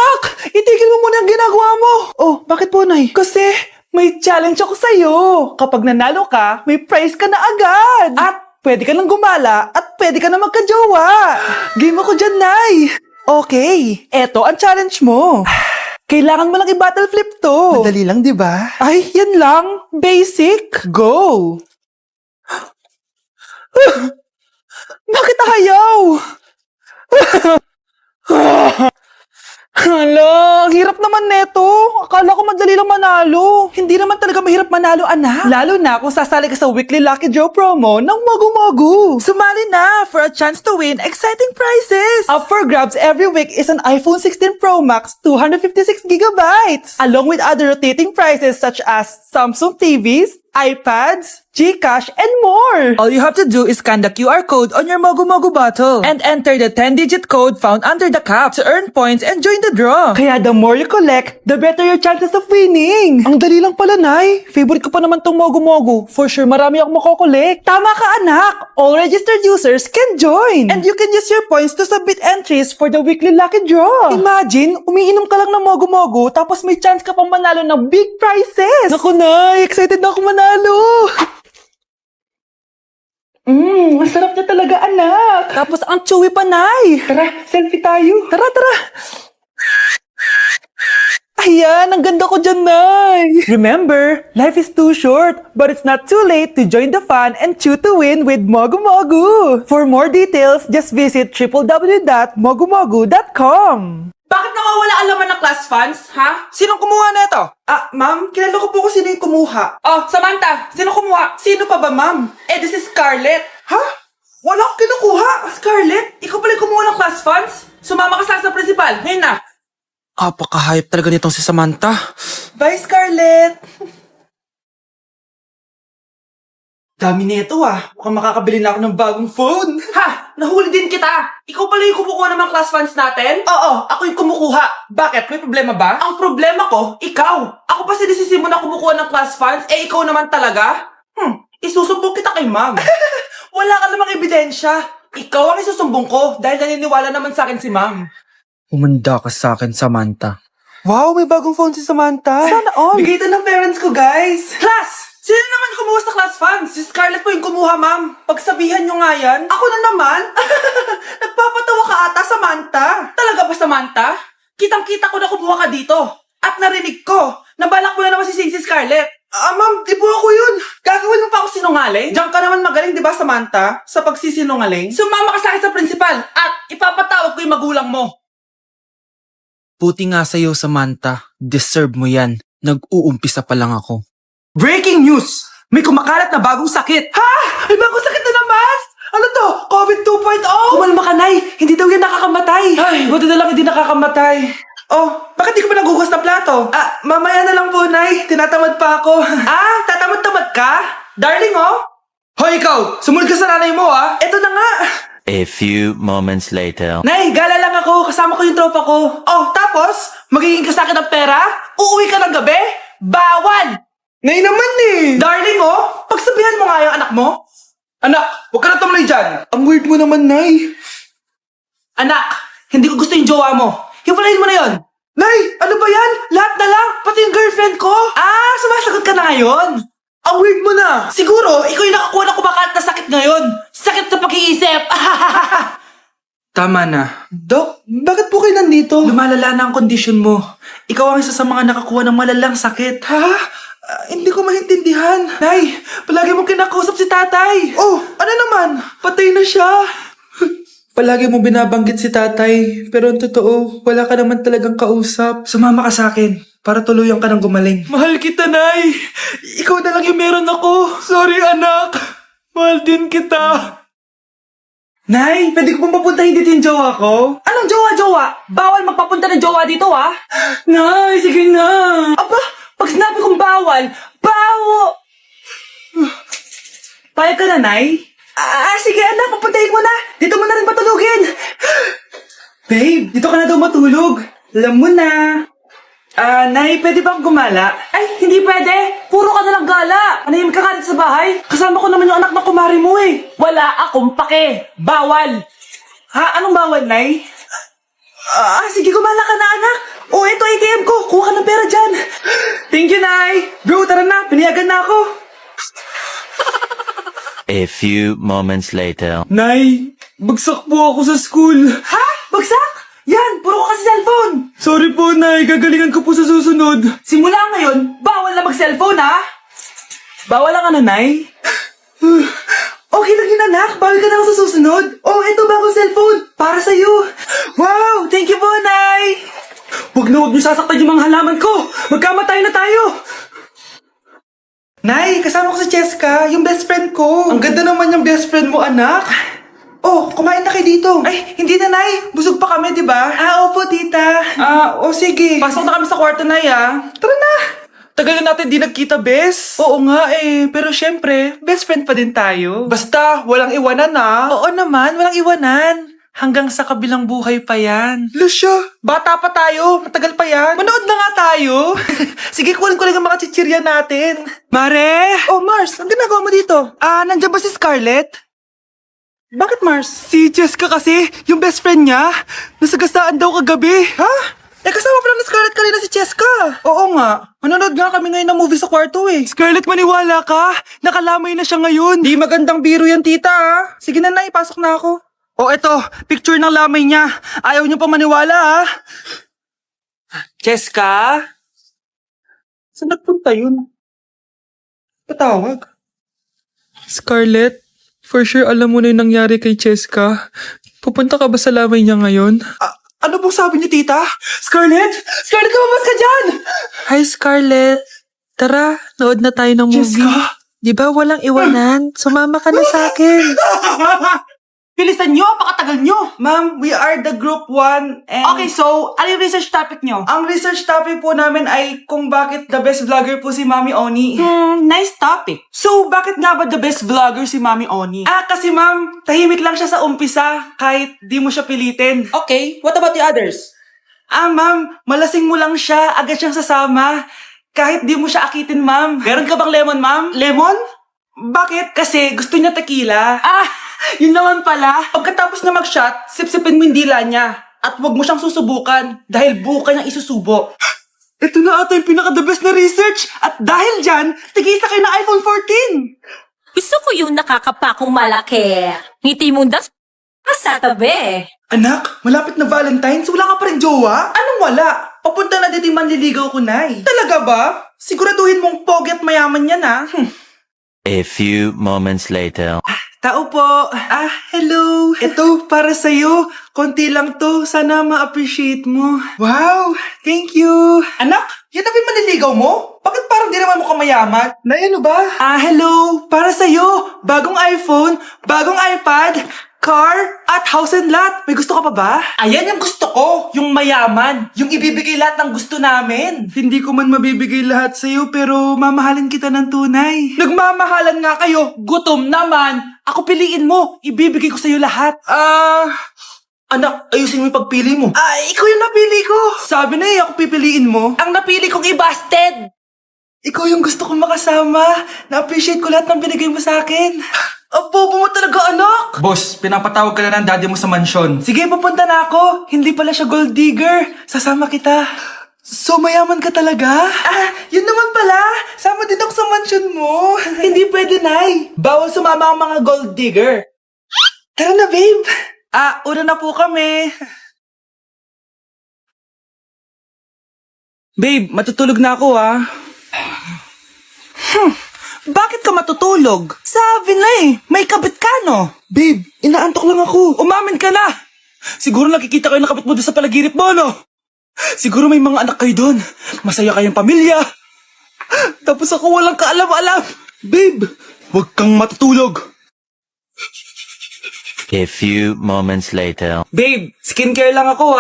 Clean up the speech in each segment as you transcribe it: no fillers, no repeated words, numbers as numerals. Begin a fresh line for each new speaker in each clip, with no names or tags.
Anak! Itigil mo muna ang ginagawa mo! Oh, bakit po, Nay? Kasi may challenge ako sa'yo. Kapag nanalo ka, may prize ka na agad. At pwede ka nang gumala at pwede ka na magka-jowa. Game ako dyan, Nay. Okay, eto ang challenge mo. Kailangan mo lang i-battle flip to. Madali lang, di ba? Ay, yan lang. Basic. Go! Bakit ayaw? Hala, ang hirap naman neto. Akala ko madali lang manalo. Hindi naman talaga mahirap manalo, anak. Lalo na kung sasali ka sa weekly Lucky Draw promo ng Mogu Mogu. Sumali na for a chance to win exciting prizes. Up for grabs every week is an iPhone 16 Pro Max 256 gigabytes, along with other rotating prizes such as Samsung TVs, iPads, GCash, and more. All you have to do is scan the QR code on your Mogu Mogu bottle and enter the 10-digit code found under the cap to earn points and join the draw. Kaya the more you collect, the better your chances of winning. Ang dali lang pala, Nay. Favorite ko pa naman tong Mogu Mogu. For sure, marami akong makokolek. Tama ka, anak. All registered users can join. And you can use your points to submit entries for the weekly Lucky Draw. Imagine, umiinom ka lang ng Mogu Mogu tapos may chance ka pang manalo ng big prizes. Naku, Nay. Excited na ako manalo. Masarap na talaga, anak. Tapos ang chewy pa, Nay. Tara, selfie tayo. Tara, tara. Ayan, ang ganda ko dyan, Nay. Remember, life is too short, but it's not too late to join the fun and chew to win with Mogu Mogu. For more details, just visit www.mogumogu.com. Bakit nawawala ang laman ng class funds, ha? Sinong kumuha na ito? Ma'am, kilala ko po kung sino yung kumuha. Oh, Samantha, sino kumuha? Sino pa ba, ma'am? This is Scarlett. Ha? Wala akong kinukuha. Scarlett, ikaw pala yung kumuha ng class funds? Sumama ka sa principal, ngayon na. Apaka-hype talaga nitong si Samantha. Bye, Scarlett. Dami nito mukhang makakabili na ako ng bagong phone. Ha! Nahuli din kita! Ikaw pala yung kumukuha ng mga class funds natin? Oo, ako yung kumukuha. Bakit? May problema ba? Ang problema ko, ikaw! Ako pa sinisisi mo na kumukuha ng class funds, ikaw naman talaga? Isusumbong kita kay ma'am. Wala ka namang ebidensya. Ikaw ang isusumbong ko dahil naniniwala naman sa akin si ma'am.
Humanda ka sa akin, Samantha.
Wow, may bagong phone si Samantha. Sana all. Bigay ito ng parents ko, guys. Class! Sino naman kumuha sa class funds? Si Scarlett po yung kumuha, ma'am. Pagsabihan nyo nga yan. Ako na naman? Nagpapatawa ka ata, Samantha. Talaga ba, Samantha? Kitang-kita ko na kumuha ka dito. At narinig ko, nabalak mo na naman si Scarlett. Ma'am, di po ako yun. Gagawin mo pa ako sinungaling? Diyan ka naman magaling, di ba, Samantha? Sa pagsisinungaling? Sumama ka sa akin sa principal at ipapatawag ko yung magulang mo.
Buti nga sa'yo, Samantha. Deserve mo yan. Nag-uumpisa pa lang ako.
Breaking news! May kumakalat na bagong sakit. Ha? May bagong sakit na naman? Ano to? COVID 2.0? Kumalma ka, Nay. Hindi daw yan nakakamatay. Ay, buti na lang hindi nakakamatay. Oh, bakit di ko pa nagugas na plato? Mamaya na lang po, Nay. Tinatamad pa ako. Tatamad-tamad ka? Darling, oh. Hoy, ikaw! Sumunod ka sa nanay mo, Eto na nga.
A few moments later.
Nay, gala lang ako. Kasama ko yung tropa ko. Oh, tapos? Magiging ka sa akin ng pera? Uuwi ka ng gabi? Bawal! Nay naman Darling, pagsabihan mo nga yung anak mo. Anak, huwag ka na tumuloy dyan. Ang weird mo naman, Nay. Anak, hindi ko gusto yung jowa mo. Hiwalayin mo na yon. Nay, ano ba yan? Lahat na lang, pati yung girlfriend ko. Sumasagot ka na ngayon. Ang weird mo na. Siguro, ikaw yung nakakuha ng kumakalat na sakit ngayon. Sakit sa pag-iisip.
Tama na.
Dok, bakit po kayo nandito? Lumalala na ang kondisyon mo. Ikaw ang isa sa mga nakakuha ng malalang sakit. Ha? Hindi ko maintindihan. Nay, palagi mo kinakausap si tatay. Oh, ano naman? Patay na siya. Palagi mo binabanggit si tatay, pero ang totoo, wala ka naman talagang kausap. Sumama ka sa akin, para tuluyan ka ng gumaling. Mahal kita, Nay. Ikaw na lang yung meron ako. Sorry, anak. Mahal din kita. Nay, pwede ko pong papuntahin dito yung jowa ko? Anong jowa-jowa? Bawal magpapunta ng jowa dito, Nay, sige na. Aba, pag sinabi kong bawal, Payag ka na, Nay? Sige anak, papuntahin mo na. Dito mo na rin patulugin. Babe, dito ka na daw matulog. Alam mo na. Nay, pwede bang gumala? Ay, hindi pwede. Puro ka na lang gala. Manahimik ka nga dito sa bahay. Kasama ko naman yung anak na kumari mo Wala akong pake. Bawal. Ha? Anong bawal, Nay? Sige, gumala ka na, anak. Nay! Bro, tara na! Pinayagan na ako!
A few moments later.
Nay, bagsak po ako sa school. Ha? Bagsak? Yan, puro ka kasi cellphone. Sorry po, Nay. Gagalingan ko po sa susunod. Simula ngayon, bawal na mag-cellphone, ha? Bawal lang ano, Nay? Okay lang yun, anak. Bawal ka na lang sa susunod. Oh, ito bagong cellphone. Para sa'yo. Wow, thank you po, Nay. Huwag niyo sasaktan yung mga halaman ko. Magkamatay na tayo. Nay, kasama ko si Cheska, yung best friend ko. Ang ganda naman yung best friend mo, anak. Oh, kumain na kayo dito. Ay, hindi na, Nay. Busog pa kami, di ba? Opo, tita. Sige. Pasok na kami sa kwarto, Nay, Tara na. Tagal na natin di nagkita, bes. Oo nga pero syempre, best friend pa din tayo. Basta, walang iwanan, Oo naman, walang iwanan. Hanggang sa kabilang buhay pa yan. Lucia, bata pa tayo. Matagal pa yan. Manood na nga tayo. Sige, kunin ko lang ang mga chichirya natin. Mare! Oh, Mars, ang ginagawa mo dito? Nandiyan ba si Scarlett? Bakit, Mars? Si Jessica kasi, yung best friend niya. Nasagasaan daw kagabi. Ha? Kasama pa lang na Scarlett kanina si Jessica. Oo nga. Manonood nga kami ngayon ng movie sa kwarto Scarlett, maniwala ka. Nakalamay na siya ngayon. Di magandang biro yan, tita Sige na, ipasok na ako. Oh, eto, picture ng lamay niya. Ayaw niyo pa maniwala, Jessica? Saan nagpunta yun? Patawag. Scarlett, for sure alam mo na yung nangyari kay Jessica. Pupunta ka ba sa lamay niya ngayon? Ano pong sabi niyo, tita? Scarlett? Scarlett, lumabas ka dyan!
Hi, Scarlett. Tara, nood na tayo ng movie.
Jessica?
Di ba walang iwanan? Sumama ka na sa akin.
Bilisan nyo, pakatagal nyo. Ma'am, we are the group 1 and... Okay, so, ano yung research topic nyo? Ang research topic po namin ay kung bakit the best vlogger po si Mami Oni. Nice topic. So, bakit nga ba the best vlogger si Mami Oni? Kasi ma'am, tahimik lang siya sa umpisa kahit di mo siya pilitin.
Okay, what about the others?
Ma'am, malasing mo lang siya, agad siyang sasama. Kahit di mo siya akitin, ma'am. Meron ka bang lemon, ma'am? Lemon? Bakit? Kasi gusto niya tequila. Yun naman pala. Pagkatapos na mag-shot, sipsipin mo yung dila niya. At huwag mo siyang susubukan dahil buo ka niyang isusubo. Ito na ata yung pinaka-the best na research. At dahil dyan, tigisa kayo ng iPhone 14.
Gusto ko yung nakakapakong malaki. Ngiti mo sa tabi.
Anak, malapit na Valentine's, wala ka pa rin jowa? Anong wala? Papunta na dito yung manliligaw ko, Nay. Talaga ba? Siguraduhin mong pogi at mayaman yan,
A few moments later.
Tao po. Hello. Ito, para sa'yo. Konti lang to. Sana ma-appreciate mo. Wow, thank you. Anak, yan na ba yung manliligaw mo? Bakit parang di naman mukhang mayaman? Nay, ano ba? Hello. Para sa'yo. Bagong iPhone, bagong iPad, car, at house and lot. May gusto ka pa ba? Ayan yung gusto ko. Yung mayaman. Yung ibibigay lahat ng gusto namin. Hindi ko man mabibigay lahat sa'yo, pero mamahalin kita ng tunay. Nagmamahalan nga kayo. Gutom naman. Ako piliin mo. Ibibigay ko sa'yo lahat. Anak, ayusin mo yung pagpili mo. Ikaw yung napili ko. Sabi na ako pipiliin mo. Ang napili kong i-busted. Ikaw yung gusto kong makasama. Na-appreciate ko lahat ng binigay mo sa akin. Bobo mo talaga, anak! Boss, pinapatawag ka na ng daddy mo sa mansyon. Sige, pupunta na ako. Hindi pala siya gold digger. Sasama kita. So, mayaman ka talaga? Yun naman pala. Sama din ako sa mansyon mo. Hindi pwede, Nay. Bawal sumama ang mga gold digger. Tara na, babe. Una na po kami. Babe, matutulog na ako, Bakit ka matutulog? Sabi na may kabit ka, no? Babe, inaantok lang ako. Umamin ka na! Siguro nakikita kayo ng kabit mo doon sa palaginip mo, no? Siguro may mga anak kayo doon. Masaya kayong pamilya. Tapos ako walang kaalam-alam. Babe, huwag kang matutulog.
A few moments later.
Babe, skincare lang ako,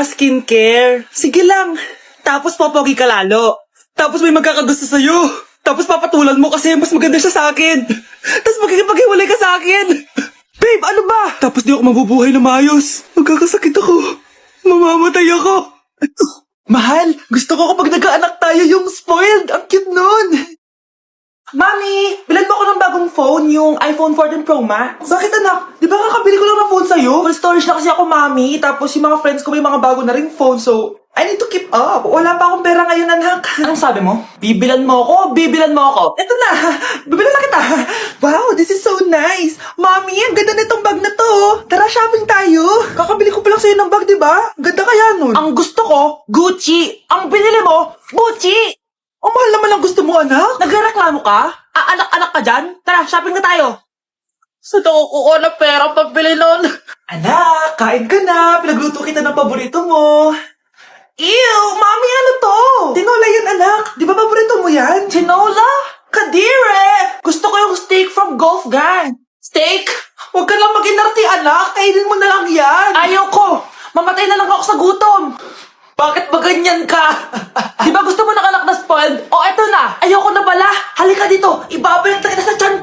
skincare. Sige lang. Tapos popogi ka lalo. Tapos may magkakagusto sa'yo. Tapos papatulan mo kasi mas maganda siya sa akin. Tapos magkikipaghiwalay ka sa akin. Babe, ano ba? Tapos di ako mabubuhay na maayos. Magkakasakit ako. Mamamatay ako. Mahal, gusto ko kapag nagkaanak tayo yung spoiled. Ang cute nun. Mami, bilan mo ako ng bagong phone, yung iPhone 14 Pro Max. Bakit anak? Di ba kakabili ko lang ng phone sa'yo? Full storage na kasi ako, Mami. Tapos yung mga friends ko may mga bago na ring phone, so I need to keep up. Wala pa akong pera ngayon, anak. Anong sabi mo? Bibilan mo ako? Bibilan mo ako? Ito na. Bibilan na kita. Wow, this is so nice. Mommy, ang ganda nitong bag na to. Tara, shopping tayo. Kakabili ko pa lang sa'yo ng bag, di ba? Ganda kaya nun. Ang gusto ko, Gucci. Ang binili mo, Gucci. Ang mahal naman ang gusto mo, anak. Nagreklamo ka? Anak-anak ka dyan? Tara, shopping na tayo. Saan ako kukuha ng pera pambili nun? Anak, kain ka na. Pinagluto kita ng paborito mo. Ew, mami, ano to? Tinola yan, anak. Di ba paborito mo yan? Tinola? Kadire! Gusto ko yung steak from Golf Gang. Steak? Huwag ka lang mag-inarti, anak. Kainin mo na lang yan. Ayoko. Mamatay na lang ako sa gutom. Bakit ba ganyan ka? Di ba gusto mo ng anak na spoiled? O, eto na. Ayoko na pala. Halika dito. Ibabalik na kita sa tiyan